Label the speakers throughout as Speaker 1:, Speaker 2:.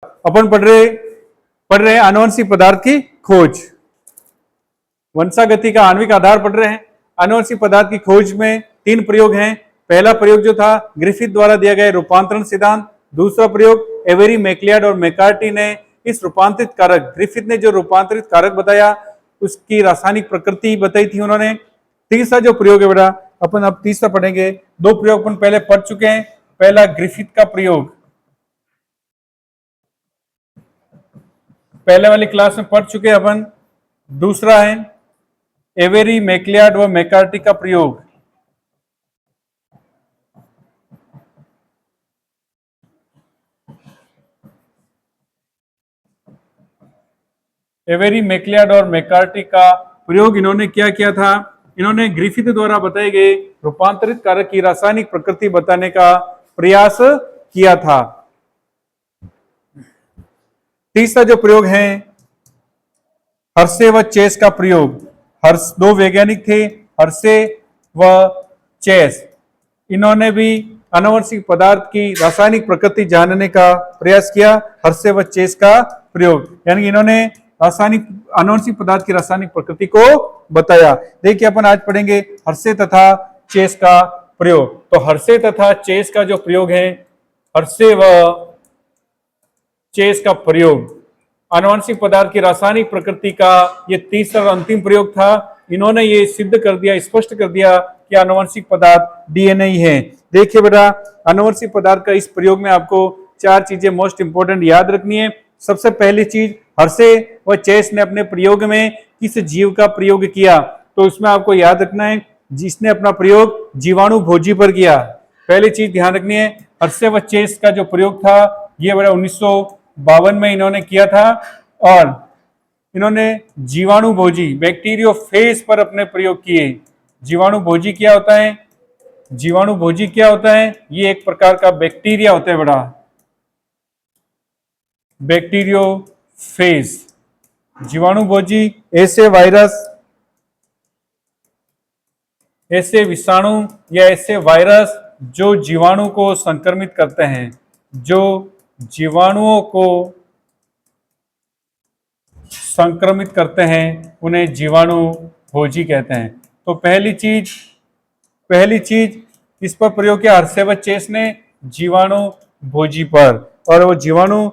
Speaker 1: अपन पढ़ रहे हैं आनुवंशिक पदार्थ की खोज। वंशागति का आणविक आधार पढ़ रहे हैं। आनुवंशिक पदार्थ की खोज में 3 प्रयोग हैं। पहला प्रयोग जो था ग्रिफिथ द्वारा दिया गया रूपांतरण सिद्धांत। दूसरा प्रयोग एवेरी, मैक्लियाड और मैकार्टी ने इस रूपांतरित कारक, ग्रिफिथ ने जो रूपांतरित कारक बताया उसकी रासायनिक प्रकृति बताई थी उन्होंने। तीसरा जो प्रयोग है बेटा, अपन अब तीसरा पढ़ेंगे। 2 प्रयोग अपन पहले पढ़ चुके हैं। पहला ग्रिफिथ का प्रयोग पहले वाली क्लास में पढ़ चुके हैं अपन। दूसरा है एवेरी, मैक्लियाड व मैकार्टी का प्रयोग। एवेरी, मैक्लियाड और मैकार्टी का प्रयोग इन्होंने क्या किया था? इन्होंने ग्रिफिथ द्वारा बताए गए रूपांतरित कारक की रासायनिक प्रकृति बताने का प्रयास किया था। तीसरा जो प्रयोग है हर्शे व चेस का प्रयोग। दो वैज्ञानिक थे, हर्शे व चेस। इन्होंने भी आनुवंशिक पदार्थ की रासायनिक प्रकृति जानने का प्रयास किया। हर्शे व चेस का प्रयोग यानी इन्होंने रासायनिक आनुवंशिक पदार्थ की रासायनिक प्रकृति को बताया। देखिए अपन आज पढ़ेंगे हर्शे तथा चेस का प्रयोग। तो हर्शे तथा चेस का जो प्रयोग है, हर्शे व चेस का प्रयोग आनुवंशिक पदार्थ की रासायनिक प्रकृति का ये तीसरा और अंतिम प्रयोग था। इन्होंने ये सिद्ध कर दिया, स्पष्ट कर दिया कि आनुवंशिक पदार्थ डीएनए ही है। देखिए बेटा, आनुवंशिक पदार्थ का इस प्रयोग में आपको 4 चीजें मोस्ट इंपोर्टेंट याद रखनी है। सबसे पहली चीज, हर्शे व चेस ने अपने प्रयोग में किस जीव का प्रयोग किया? तो उसमें आपको याद रखना है जिसने अपना प्रयोग जीवाणु भोजी पर किया। पहली चीज ध्यान रखनी है, हर्शे व चेस का जो प्रयोग था ये बड़ा 1952 में इन्होंने किया था और इन्होंने जीवाणु भोजी, बैक्टीरियोफेज पर अपने प्रयोग किए। जीवाणु भोजी क्या होता है? जीवाणु भोजी क्या होता है? ये एक प्रकार का बैक्टीरिया होता है बड़ा, बैक्टीरियोफेज। जीवाणु भोजी ऐसे वायरस, ऐसे विषाणु या ऐसे वायरस जो जीवाणु को संक्रमित करते हैं, जो जीवाणुओं को संक्रमित करते हैं, उन्हें जीवाणु भोजी कहते हैं। तो पहली चीज इस पर प्रयोग किया हर्शे व चेस ने, जीवाणु भोजी पर। और वो जीवाणु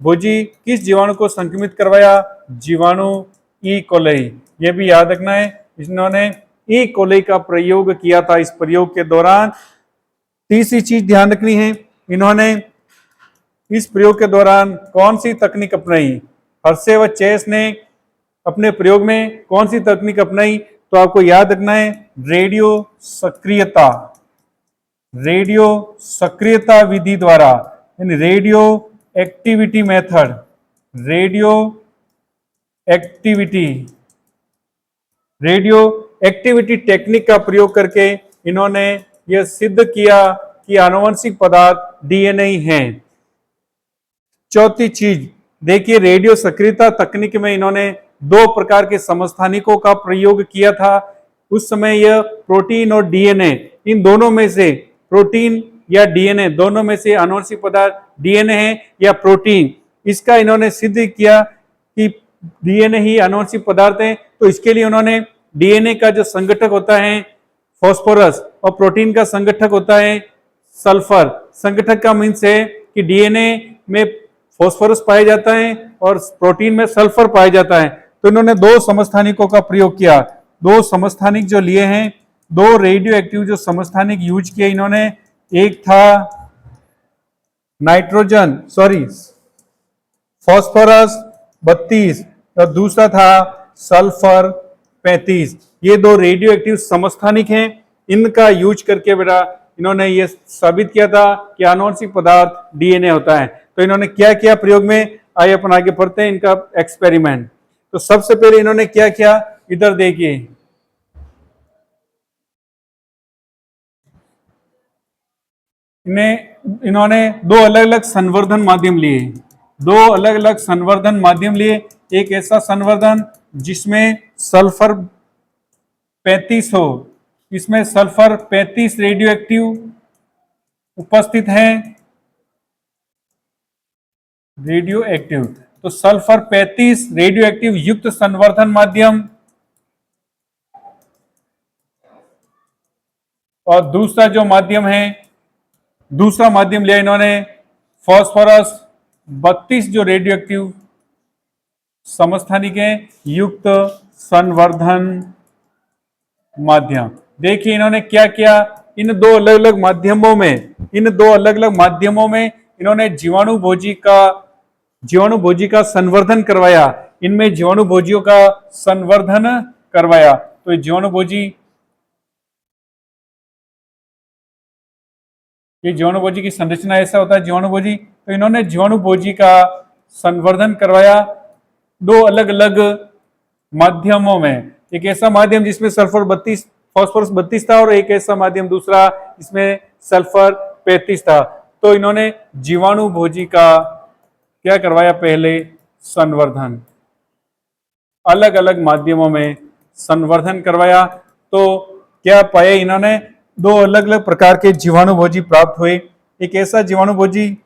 Speaker 1: भोजी किस जीवाणु को संक्रमित करवाया? जीवाणु ई कोलाई। ये भी याद रखना है, इन्होंने ई कोलाई का प्रयोग किया था इस प्रयोग के दौरान। तीसरी चीज ध्यान रखनी है, इन्होंने इस प्रयोग के दौरान कौन सी तकनीक अपनाई? हर्शे व चेस ने अपने प्रयोग में कौन सी तकनीक अपनाई? तो आपको याद रखना है रेडियो सक्रियता। रेडियो सक्रियता विधि द्वारा, यानी radio activity method, radio activity technique का प्रयोग करके इन्होंने यह सिद्ध किया कि आनुवंशिक पदार्थ डीएनए ही हैं। चौथी चीज देखिए, रेडियो सक्रियता तकनीक में इन्होंने 2 प्रकार के समस्थानिकों का प्रयोग किया था। उस समय यह प्रोटीन और डीएनए, इन दोनों में से, प्रोटीन या डीएनए दोनों में से आनुवंशिक पदार्थ डीएनए है या प्रोटीन, इसका इन्होंने सिद्ध किया कि डीएनए ही आनुवंशिक पदार्थ है। तो इसके लिए उन्होंने डीएनए का जो संगठक होता है फास्फोरस और प्रोटीन का संगठक होता है सल्फर। संगठक का मीन्स है कि डीएनए में फास्फोरस पाया जाता है और प्रोटीन में सल्फर पाया जाता है। तो इन्होंने 2 समस्थानिकों का प्रयोग किया। 2 समस्थानिक जो लिए हैं, 2 रेडियो एक्टिव जो समस्थानिक यूज किए इन्होंने, एक था फास्फोरस 32 और दूसरा था सल्फर 35। ये 2 रेडियो एक्टिव समस्थानिक हैं। इनका यूज करके बेटा इन्होंने ये साबित किया था कि आनुवंशिक पदार्थ डीएनए होता है। तो इन्होंने क्या किया प्रयोग में, आइए अपन आगे पढ़ते हैं इनका एक्सपेरिमेंट। तो सबसे पहले इन्होंने क्या किया, इधर देखिए, इन्होंने 2 अलग अलग संवर्धन माध्यम लिए। 2 अलग अलग संवर्धन माध्यम लिए। एक ऐसा संवर्धन जिसमें सल्फर 35 हो, इसमें सल्फर 35 रेडियो एक्टिव उपस्थित हैं। रेडियो एक्टिव, तो सल्फर 35 रेडियो एक्टिव युक्त संवर्धन माध्यम, और दूसरा जो माध्यम है, दूसरा माध्यम लिया इन्होंने फास्फोरस 32 जो रेडियो एक्टिव समस्थानिक है युक्त संवर्धन माध्यम। देखिए इन्होंने क्या किया, इन दो अलग अलग माध्यमों में, इन्होंने जीवाणु भोजी का संवर्धन करवाया, इनमें जीवाणु भोजियों का संवर्धन करवाया। तो जीवाणु भोजी, ये जीवाणु भोजी की संरचना ऐसा होता है जीवाणु भोजी। तो इन्होंने जीवाणु भोजी का संवर्धन करवाया दो अलग अलग माध्यमों में, एक ऐसा माध्यम जिसमें सल्फर 32 फास्फोरस 32 था, और एक ऐसा माध्यम दूसरा जिसमें सल्फर 35 था। तो इन्होंने जीवाणु भोजी का क्या करवाया, पहले संवर्धन, अलग अलग माध्यमों में संवर्धन करवाया। तो क्या पाया इन्होंने, दो अलग अलग प्रकार के जीवाणु भोजी प्राप्त हुए। एक ऐसा जीवाणु भोजी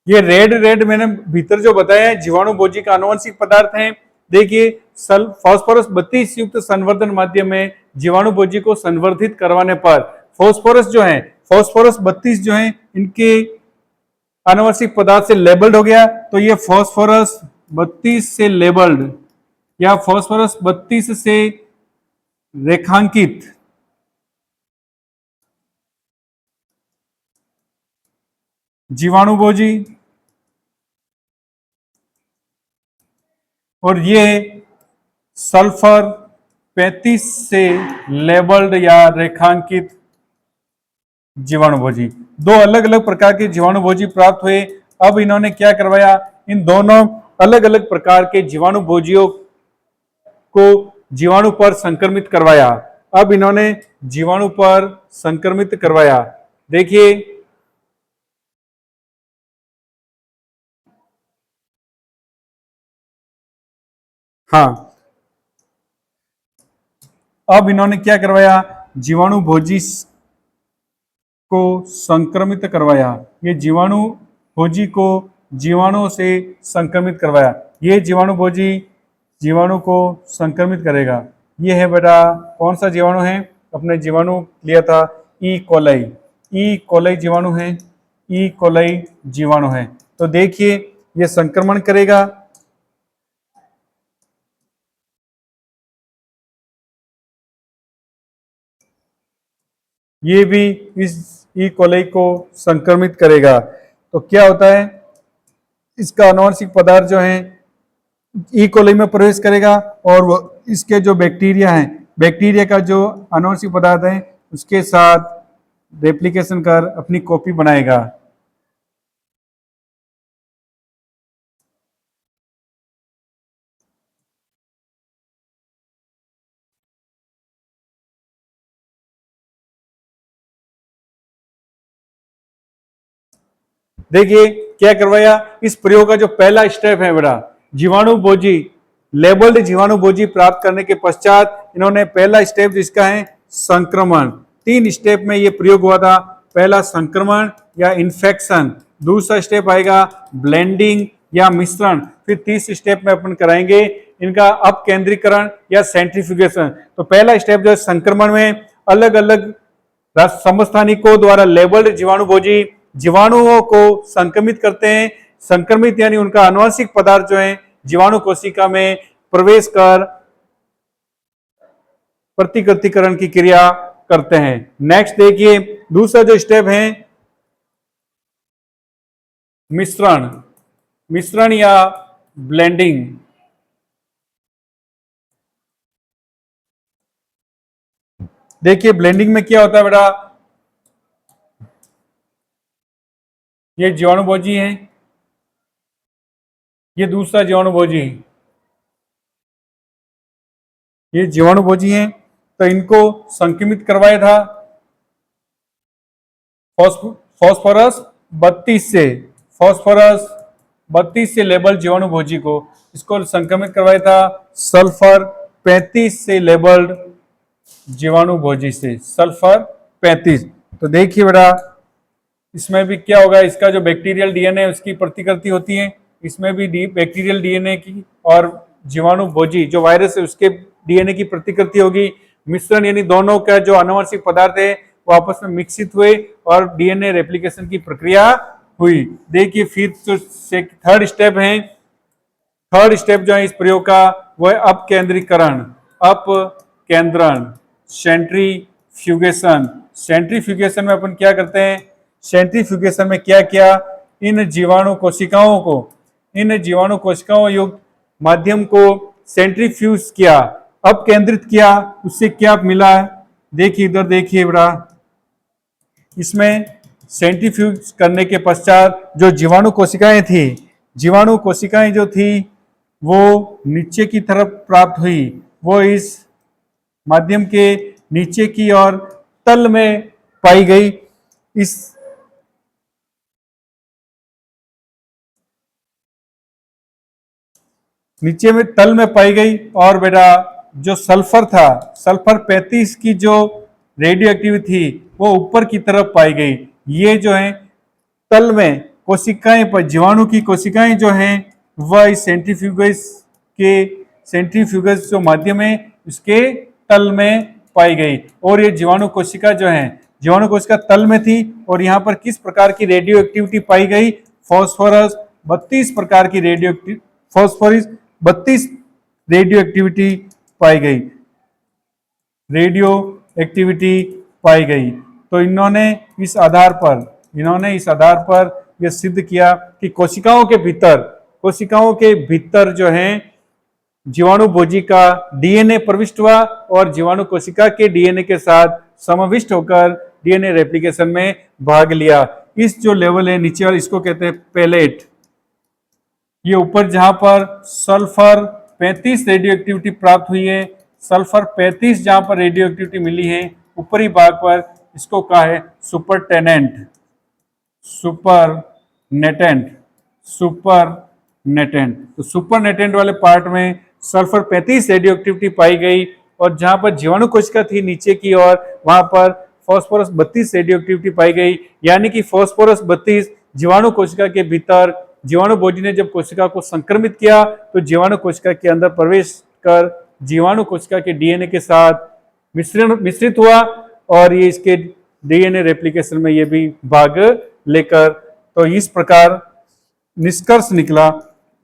Speaker 1: ये रेड रेड मैंने भीतर जो बताया है जीवाणु भोजी का आनुवंशिक पदार्थ है। देखिए फास्फोरस 32 युक्त संवर्धन माध्यम में जीवाणु भोजी को संवर्धित करवाने पर फास्फोरस 32 जो है इनके आनुवंशिक पदार्थ से लेबल्ड हो गया। तो ये फास्फोरस 32 से लेबल्ड या फास्फोरस 32 से रेखांकित जीवाणु भोजी, और ये सल्फर 35 से लेबल्ड या रेखांकित जीवाणु भोजी, दो अलग अलग प्रकार के जीवाणु भोजी प्राप्त हुए। अब इन्होंने क्या करवाया, इन दोनों अलग अलग प्रकार के जीवाणु भोजियों को जीवाणु पर संक्रमित करवाया। अब इन्होंने जीवाणु पर संक्रमित करवाया। देखिए हाँ, अब इन्होंने क्या करवाया, जीवाणु भोजी को संक्रमित करवाया। ये जीवाणु भोजी को जीवाणु से संक्रमित करवाया। ये जीवाणु भोजी जीवाणु को संक्रमित करेगा। ये है बेटा कौन सा जीवाणु है, अपने जीवाणु लिया था ई कोलाई, ई कोलाई जीवाणु है, ई कोलाई जीवाणु है। तो देखिए ये संक्रमण करेगा, ये भी इस ई कोलाई को संक्रमित करेगा। तो क्या होता है, इसका आनुवंशिक पदार्थ जो है ई कोलाई में प्रवेश करेगा, और वो इसके जो बैक्टीरिया हैं, बैक्टीरिया का जो आनुवंशिक पदार्थ है उसके साथ रेप्लिकेशन कर अपनी कॉपी बनाएगा। देखिए क्या करवाया, इस प्रयोग का जो पहला स्टेप है बेटा जीवाणु भोजी, लेबल्ड जीवाणु भोजी प्राप्त करने के पश्चात इन्होंने पहला स्टेप जिसका है संक्रमण, 3 स्टेप में ये प्रयोग हुआ था। पहला संक्रमण या इन्फेक्शन, दूसरा स्टेप आएगा ब्लेंडिंग या मिश्रण, फिर तीसरे स्टेप में अपन कराएंगे इनका अपकेंद्रीकरण या सेंट्रीफ्यूगेशन। तो पहला स्टेप जो है संक्रमण में अलग अलग समस्थानिकों द्वारा लेबल्ड जीवाणु भोजी जीवाणुओं को संक्रमित करते हैं। संक्रमित यानी उनका आनुवंशिक पदार्थ जो है जीवाणु कोशिका में प्रवेश कर प्रतिकृतिकरण की क्रिया करते हैं। नेक्स्ट देखिए दूसरा जो स्टेप है मिश्रण, मिश्रण या ब्लेंडिंग। देखिए ब्लेंडिंग में क्या होता है बेटा, ये जीवाणु भोजी है, ये दूसरा जीवाणुभोजी, ये जीवाणुभोजी हैं, तो इनको संक्रमित करवाया था फास्फोरस 32 से, फास्फोरस 32 से लेबल जीवाणुभोजी को, इसको संक्रमित करवाया था सल्फर 35 से लेबल्ड जीवाणुभोजी से, सल्फर 35। तो देखिए बेटा, इसमें भी क्या होगा, इसका जो बैक्टीरियल डीएनए उसकी प्रतिकृति होती है, इसमें भी बैक्टीरियल डीएनए की और जीवाणुभोजी जो वायरस है उसके डीएनए की प्रतिकृति होगी। मिश्रण यानी दोनों का जो आनुवंशिक पदार्थ है वो आपस में मिश्रित हुए और डीएनए रेप्लिकेशन की प्रक्रिया हुई। देखिए फिर जो थर्ड स्टेप है, थर्ड स्टेप जो है इस प्रयोग का वो है अपकेंद्रीकरण, अपकेंद्रण, सेंट्रीफ्यूगेशन। सेंट्रीफ्यूगेशन में अपन क्या करते हैं, सेंट्रीफ्यूगेशन में क्या किया, इन जीवाणु कोशिकाओं को, इन जीवाणु कोशिकाओं युक्त माध्यम को सेंट्रीफ्यूज किया, अपकेंद्रित किया, उससे क्या मिला, देखिए इधर देखिए बेटा, इसमें सेंट्रीफ्यूज करने के पश्चात जो जीवाणु कोशिकाएं थी, जीवाणु कोशिकाएं जो थी वो नीचे की तरफ प्राप्त हुई, वो इस माध्यम के नीचे की ओर तल में पाई गई। इस नीचे में तल में पाई गई और बेटा जो सल्फर था, सल्फर 35 की जो रेडियो एक्टिविटी थी वो ऊपर की तरफ पाई गई। ये जो है तल में कोशिकाएं पर, जीवाणु की कोशिकाएं जो हैं वह इस सेंट्रीफ्यूगस जो माध्यम है उसके तल में पाई गई। और ये जीवाणु कोशिका जो है, जीवाणु कोशिका तल में थी और यहाँ पर किस प्रकार की रेडियो एक्टिविटी पाई गई, फास्फोरस 32 प्रकार की radioactivity, phosphorus 32 radioactivity पाई गई, रेडियो एक्टिविटी पाई गई। तो इन्होंने इस आधार पर यह सिद्ध किया कि कोशिकाओं के भीतर जो है जीवाणुभोजी का डीएनए प्रविष्ट हुआ और जीवाणु कोशिका के डीएनए के साथ समाविष्ट होकर डीएनए रेप्लिकेशन में भाग लिया। इस जो लेवल है नीचे वाला, इसको कहते हैं पेलेट। ये ऊपर जहां पर सल्फर 35 रेडियो एक्टिविटी प्राप्त हुई है, सल्फर 35 जहां पर रेडियो एक्टिविटी मिली है, ऊपरी भाग पर इसको कहा है सुपरटेनेंट, सुपरनेटेंट। तो सुपरनेटेंट वाले पार्ट में सल्फर 35 रेडियो एक्टिविटी पाई गई और जहां पर जीवाणु कोशिका थी नीचे की ओर, वहां पर फास्फोरस 32 रेडियो एक्टिविटी पाई गई। यानी कि फास्फोरस 32 जीवाणु कोशिका के भीतर, जीवाणुभोजी ने जब कोशिका को संक्रमित किया तो जीवाणु कोशिका के अंदर प्रवेश कर जीवाणु कोशिका के डीएनए के साथ मिश्रित हुआ और ये इसके डीएनए रेप्लिकेशन में ये भी भाग लेकर, तो इस प्रकार निष्कर्ष निकला,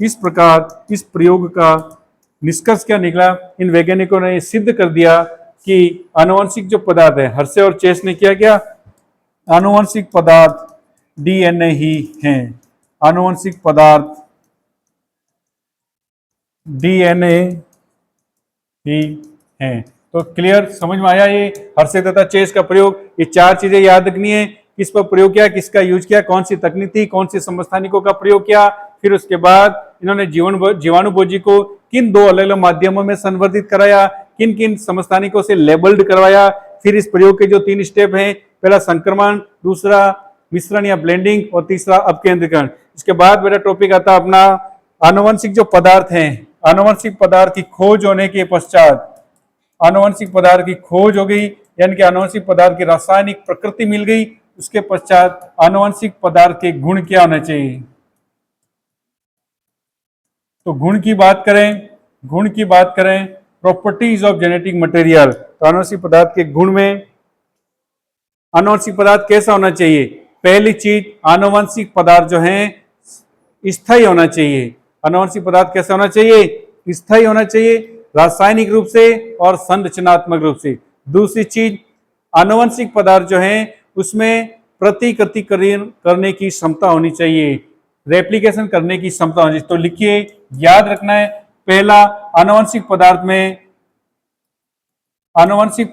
Speaker 1: इस प्रकार इस प्रयोग का निष्कर्ष क्या निकला, इन वैज्ञानिकों ने सिद्ध कर दिया कि आनुवंशिक जो पदार्थ है, हर्शे और चेस ने किया क्या, आनुवंशिक पदार्थ डीएनए ही हैं, आनुवंशिक पदार्थ डीएनए ही हैं। तो क्लियर, समझ में आया ये हर्शे तथा चेस का प्रयोग। ये चार चीजें याद रखनी है, किस पर प्रयोग किया, किसका यूज किया, कौन सी तकनीक थी, कौन सी समस्थानिकों का प्रयोग किया, फिर उसके बाद इन्होंने जीवाणुभोजी को किन दो अलग अलग माध्यमों में संवर्धित कराया, किन किन समस्थानिकों से लेबल्ड करवाया, फिर इस प्रयोग के जो 3 स्टेप हैं, पहला संक्रमण, दूसरा मिश्रण या ब्लेंडिंग और तीसरा अपकेंद्रीकरण। इसके बाद मेरा टॉपिक आता अपना आनुवंशिक जो पदार्थ हैं, आनुवंशिक पदार्थ की खोज होने के पश्चात, आनुवंशिक पदार्थ की खोज हो गई यानी कि आनुवंशिक पदार्थ की रासायनिक प्रकृति मिल गई, उसके पश्चात आनुवंशिक पदार्थ के गुण क्या होने चाहिए। तो गुण की बात करें प्रॉपर्टीज ऑफ जेनेटिक मटेरियल। तो आनुवंशिक पदार्थ के गुण में आनुवंशिक पदार्थ कैसा होना चाहिए, पहली चीज आनुवंशिक पदार्थ जो है स्थायी होना चाहिए। आनुवंशिक पदार्थ कैसा होना चाहिए, स्थायी होना चाहिए, रासायनिक रूप से और संरचनात्मक रूप से। दूसरी चीज आनुवंशिक पदार्थ जो है उसमें प्रतिकृति करने की क्षमता होनी चाहिए, रेप्लिकेशन करने की क्षमता होनी चाहिए। तो लिखिए, याद रखना है, पहला आनुवंशिक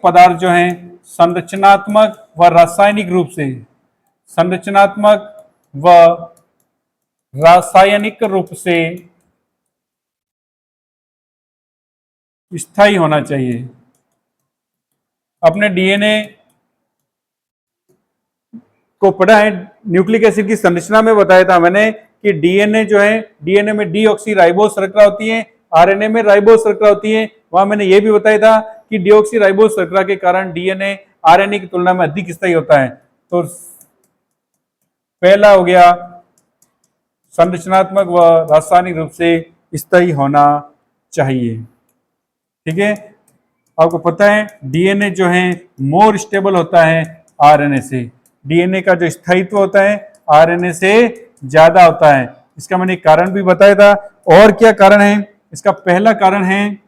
Speaker 1: पदार्थ जो है संरचनात्मक व रासायनिक रूप से, संरचनात्मक व रासायनिक रूप से स्थायी होना चाहिए। अपने डीएनए को पढ़ा है, न्यूक्लिक एसिड की संरचना में बताया था मैंने कि डीएनए जो है, डीएनए में डीऑक्सी राइबोस श्रृंखला होती है, आरएनए में राइबोस श्रृंखला होती है। वहां मैंने ये भी बताया था कि डीऑक्सी राइबोस श्रृंखला के कारण डीएनए आरएनए की तुलना में अधिक स्थायी होता है। तो पहला हो गया संरचनात्मक व रासायनिक रूप से स्थायी होना चाहिए। ठीक है, आपको पता है डीएनए जो है मोर स्टेबल होता है आरएनए से। डीएनए का जो स्थायित्व होता है आरएनए से ज्यादा होता है। इसका मैंने एक कारण भी बताया था। और क्या कारण है इसका? पहला कारण है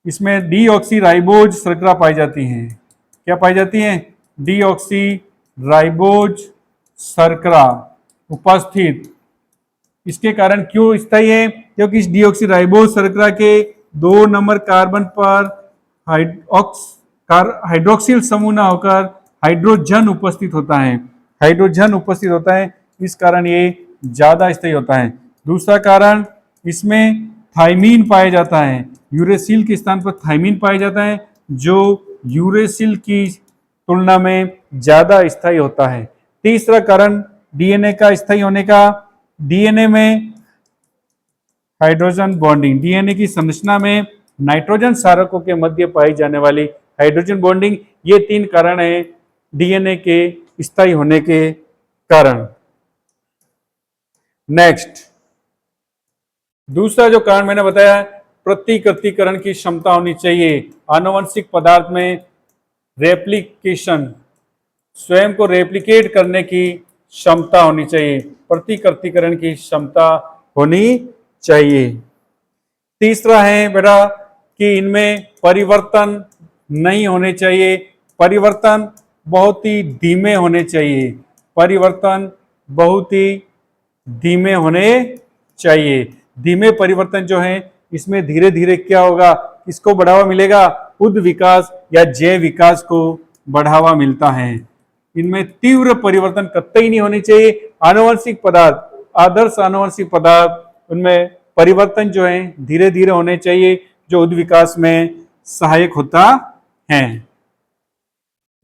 Speaker 1: इसमें डीऑक्सी राइबोज श्रृंखला पाई जाती है। क्या पाई जाती है? डीऑक्सी राइबोज श्रृंखला उपस्थित। इसके कारण क्यों स्थायी है? क्योंकि इस डीऑक्सी राइबोज श्रृंखला के 2 नंबर कार्बन पर हाइड्रोक्सिल समूह न होकर हाइड्रोजन उपस्थित होता है। हाइड्रोजन उपस्थित होता है, इस कारण ये ज्यादा स्थायी होता है। दूसरा कारण, इसमें थाइमीन पाया जाता है। यूरेसिल के स्थान पर थाइमीन पाया जाता है, जो यूरेसिल की तुलना में ज्यादा स्थायी होता है। तीसरा कारण डीएनए का स्थायी होने का, डीएनए में हाइड्रोजन बॉन्डिंग। डीएनए की संरचना में नाइट्रोजन क्षारकों के मध्य पाई जाने वाली हाइड्रोजन बॉन्डिंग, ये 3 कारण है डीएनए के स्थायी होने के कारण। नेक्स्ट, दूसरा जो कारण मैंने बताया, प्रतिकृतिकरण की क्षमता होनी चाहिए। आनुवंशिक पदार्थ में रेप्लिकेशन, स्वयं को रेप्लिकेट करने की क्षमता होनी चाहिए। प्रतिकृतिकरण की क्षमता होनी चाहिए। तीसरा है बेटा कि इनमें परिवर्तन नहीं होने चाहिए। परिवर्तन बहुत ही धीमे होने चाहिए। परिवर्तन बहुत ही धीमे होने चाहिए। धीमे परिवर्तन जो है, इसमें धीरे धीरे क्या होगा, इसको बढ़ावा मिलेगा, उद विकास या जैव विकास को बढ़ावा मिलता है। इनमें तीव्र परिवर्तन कतई नहीं होने चाहिए। आनुवंशिक पदार्थ, आदर्श आनुवंशिक पदार्थ, उनमें परिवर्तन जो है धीरे धीरे होने चाहिए, जो उद विकास में सहायक होता है।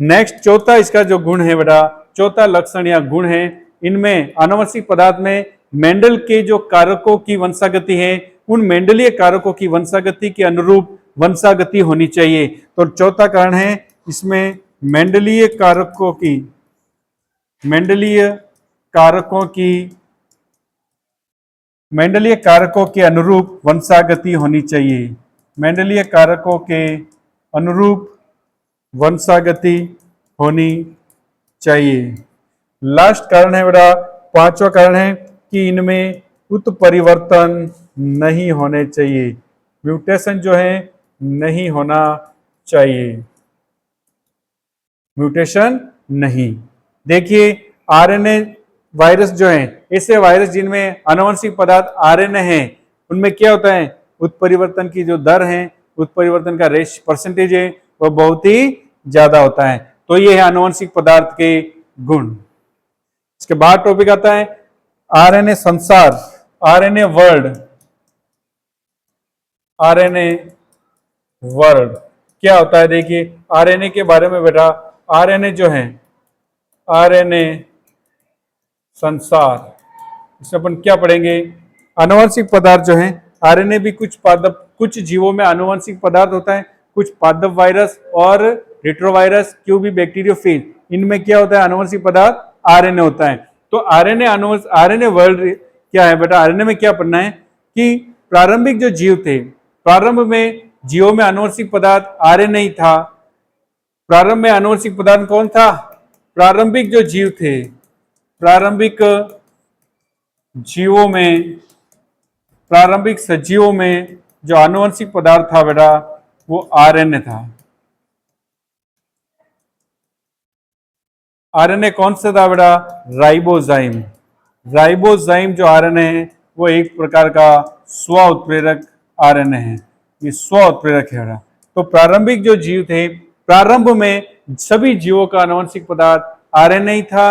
Speaker 1: नेक्स्ट, चौथा इसका जो गुण है बेटा, चौथा लक्षण या गुण है, इनमें आनुवंशिक पदार्थ में मेंडल के जो कारकों की वंशागति है, उन मेंडलीय कारकों की वंशागति के अनुरूप वंशागति होनी चाहिए। तो चौथा कारण है इसमें मेंडलीय कारकों की, मेंडलीय कारकों के अनुरूप वंशागति होनी चाहिए। मेंडलीय कारकों के अनुरूप वंशागति होनी चाहिए। लास्ट कारण है बेटा, पांचवा कारण है कि इनमें उत्परिवर्तन नहीं होने चाहिए। म्यूटेशन जो है नहीं होना चाहिए। म्यूटेशन नहीं। देखिए, आरएनए वायरस जो है, ऐसे वायरस जिनमें आनुवंशिक पदार्थ आरएनए है, उनमें क्या होता है, उत्परिवर्तन की जो दर है, उत्परिवर्तन का परसेंटेज है, वह बहुत ही ज्यादा होता है। तो ये है आनुवंशिक पदार्थ के गुण। इसके बाद टॉपिक आता है आरएनए संसार, आरएनए वर्ल्ड। आरएनए वर्ल्ड क्या होता है? देखिए, आरएनए के बारे में बेटा, आरएनए जो है, आरएनए संसार, इसमें अपन क्या पढ़ेंगे? आनुवंशिक पदार्थ जो है, आरएनए भी कुछ जीवों में आनुवंशिक पदार्थ होता है, कुछ पादप वायरस और रेट्रोवायरस, क्यूबी बैक्टीरियोफेज, इनमें क्या होता है? आनुवंशिक पदार्थ आरएनए होता है। तो आरएनए वर्ल्ड क्या है बेटा? आरएनए में क्या पढ़ना है कि प्रारंभिक जो जीव थे, प्रारंभ में जीवों में आनुवंशिक पदार्थ आरएनए ही था। प्रारंभ में आनुवंशिक पदार्थ कौन था? प्रारंभिक जो जीव थे, प्रारंभिक जीवों में, प्रारंभिक सजीवों में जो आनुवंशिक पदार्थ था बेटा, वो आरएनए था। आरएनए कौन सा था बेटा? राइबोजाइम। राइबोजाइम जो आरएनए है, वो एक प्रकार का स्व उत्प्रेरक आरएनए है। ये स्व उत्प्रेरक है बेटा। तो प्रारंभिक जो जीव थे, प्रारंभ में सभी जीवों का आनुवंशिक पदार्थ आरएनए ही था।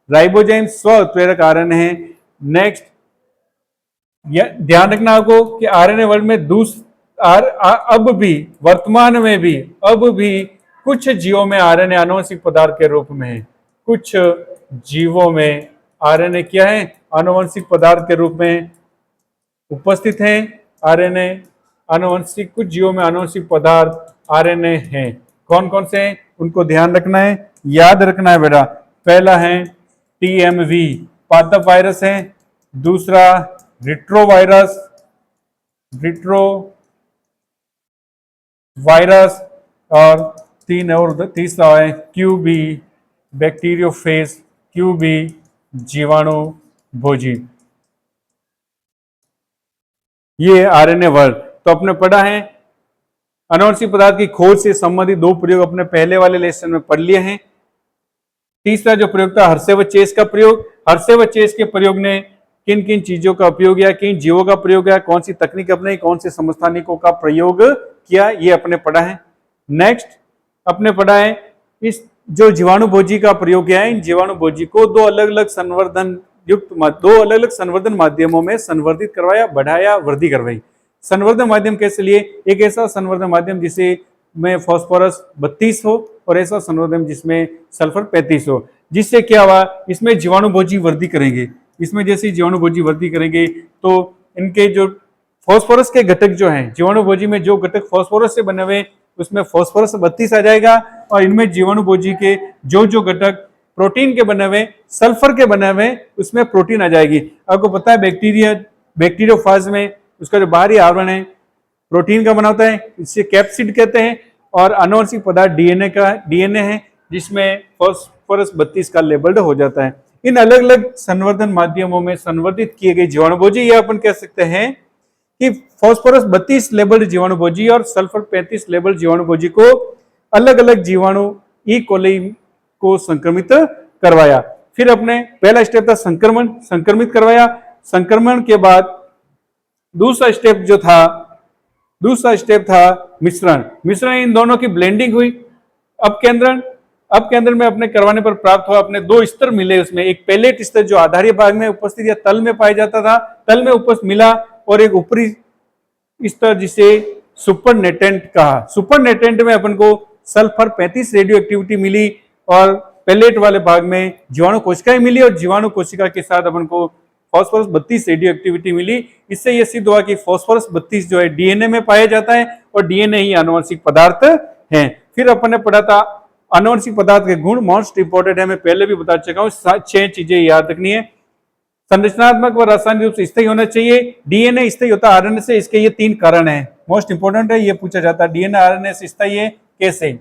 Speaker 1: राइबोजाइम स्व उत्प्रेरक आरएनए है। नेक्स्ट, ध्यान रखना आपको कि आरएनए वर्ल्ड में अब भी वर्तमान में भी अब भी कुछ जीवों में आरएनए आनुवंशिक पदार्थ के रूप में है। कुछ जीवों में आरएनए क्या है? आनुवंशिक पदार्थ के रूप में उपस्थित है। आरएनए आनुवंशिक, कुछ जीवों में आनुवंशिक पदार्थ आरएनए हैं। कौन कौन से हैं उनको ध्यान रखना है, याद रखना है बेटा। पहला है टीएमवी, पादप वायरस है। दूसरा रिट्रोवायरस, और तीसरा है क्यूबी, बैक्टीरियोफेज, क्यूबी जीवाणु भोजी। ये आरएनए वर्ड तो अपने पढ़ा है। आनुवंशिक पदार्थ की खोज से संबंधित दो प्रयोग अपने पहले वाले लेसन में पढ़ लिए हैं। तीसरा जो प्रयोग था हर्षे व चेस का प्रयोग। हर्षे व चेस के प्रयोग ने किन किन चीजों का उपयोग किया, किन जीवों का प्रयोग किया, कौन सी तकनीक अपनाई, कौन से समस्थानिकों का प्रयोग किया, ये अपने पढ़ा है। नेक्स्ट अपने पढ़ा है इस जो जीवाणु भोजी का प्रयोग किया है, इन जीवाणु भोजी को दो अलग अलग संवर्धन माध्यमों में संवर्धित करवाया, बढ़ाया, वृद्धि करवाई। संवर्धन माध्यम कैसे लिए? एक ऐसा संवर्धन माध्यम जिसे में फास्फोरस 32 हो और ऐसा संवर्धन जिसमें सल्फर 35 हो। जिससे क्या हुआ, इसमें जीवाणु भोजी वृद्धि करेंगे। इसमें जैसे जीवाणु भोजी वृद्धि करेंगे तो इनके जो फास्फोरस के घटक जो हैं, जीवाणु भोजी में जो घटक फास्फोरस से बने हुए उसमें फास्फोरस 32 आ जाएगा, और इनमें जीवाणु भोजी के जो जो घटक प्रोटीन के बने हुए, सल्फर के बने हुए, उसमें प्रोटीन आ जाएगी। आपको पता है बैक्टीरियोफाज में उसका जो बाहरी आवरण है प्रोटीन का बना होता है, इसे कैप्सिड कहते हैं। और आनुवंशिक पदार्थ डीएनए है जिसमें फास्फोरस 32 का लेबल्ड हो जाता है। इन अलग अलग संवर्धन माध्यमों में संवर्धित किए गए जीवाणु भोजी, ये अपन कह सकते हैं कि फास्फोरस 32 लेबल्ड जीवाणु भोजी और सल्फर 35 लेबल्ड जीवाणु भोजी को अलग अलग जीवाणु ई कोली को संक्रमित करवाया। फिर अपने पहला स्टेप था संक्रमित करवाया। संक्रमण के बाद दूसरा स्टेप था मिश्रण। इन दोनों की ब्लेंडिंग हुई। अपकेंद्रण में अपने करवाने पर प्राप्त हुआ अपने दो स्तर मिले। उसमें एक पेलेट स्तर जो आधारी भाग में उपस्थित या तल में पाया जाता था, तल में उपस्थित मिला, और एक ऊपरी स्तर जिसे सुपरनेटेंट कहा। सुपरनेटेंट में अपन को सल्फर 35 रेडियो एक्टिविटी मिली और पेलेट वाले भाग में जीवाणु कोशिकाएं मिली, और जीवाणु कोशिका के साथ अपन को फास्फोरस 32 रेडियो एक्टिविटी मिली। इससे यह सिद्ध हुआ कि फास्फोरस 32 जो है डीएनए में पाया जाता है और डीएनए ही आनुवंशिक पदार्थ है। फिर अपन ने पढ़ा था आनुवंशिक पदार्थ के गुण, मोस्ट इंपोर्टेंट है, मैं पहले भी बता चुका हूं। 6 चीजें याद रखनी है। संरचनात्मक व रासायनिक रूप से स्थायी होना चाहिए। डीएनए स्थायी होता है आरएनए से, इसके ये 3 कारण है, मोस्ट इंपोर्टेंट है, ये पूछा जाता है डीएनए आरएनए से स्थायी है कैसे।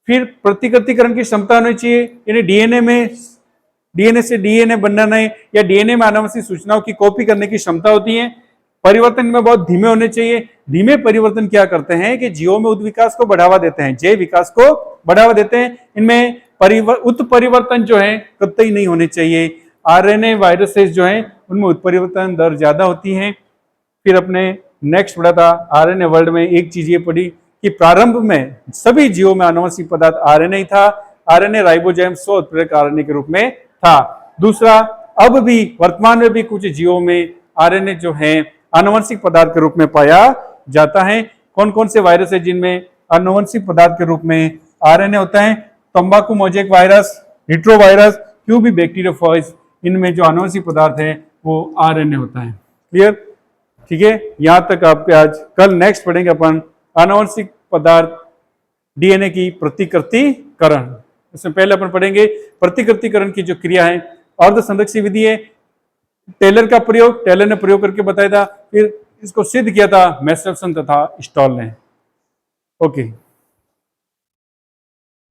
Speaker 1: फिर प्रतिकृतिकरण की क्षमता होनी चाहिए, यानी डीएनए से डीएनए बनना नहीं, या डीएनए में आनुवंशिक सूचनाओं की कॉपी करने की क्षमता होती है। परिवर्तन में बहुत धीमे होने चाहिए। धीमे परिवर्तन क्या करते हैं कि जीवों में उत्विकास को बढ़ावा देते हैं, जैव विकास को बढ़ावा देते हैं। इनमें उत्परिवर्तन जो है कतई नहीं होने चाहिए। आरएनए वायरसेस जो हैं उनमें उत्परिवर्तन दर ज्यादा होती है। फिर अपने नेक्स्ट पढ़ा था आरएनए वर्ल्ड में एक चीज ये पढ़ी कि प्रारंभ में सभी जीवों में आनुवंशिक पदार्थ आरएनए ही था। आरएनए राइबोसोम 100 उत्प्रेरक आरएनए के रूप में था। दूसरा, अब भी वर्तमान में भी कुछ जीवों में आरएनए जो है आनुवंशिक पदार्थ के रूप में पाया जाता है। कौन कौन से वायरस है जिनमें आनुवंशिक पदार्थ के रूप में आरएनए होता है? तंबाकू mosaic virus, retrovirus, QB bacteriophage, इनमें जो आनुवंशिक पदार्थ है वो आरएनए होता है। क्लियर? ठीक है, यहां तक आपके आज। कल नेक्स्ट पढ़ेंगे अपन आनुवंशिक पदार्थ डीएनए की प्रतिकृतिकरण। इससे पहले अपन पढ़ेंगे प्रतिकृतिकरण की जो क्रिया है, अर्ध संरक्षी विधि है। टेलर ने प्रयोग करके बताया था, फिर इसको सिद्ध किया था मैसेल्सन तथा स्टॉल ने। ओके।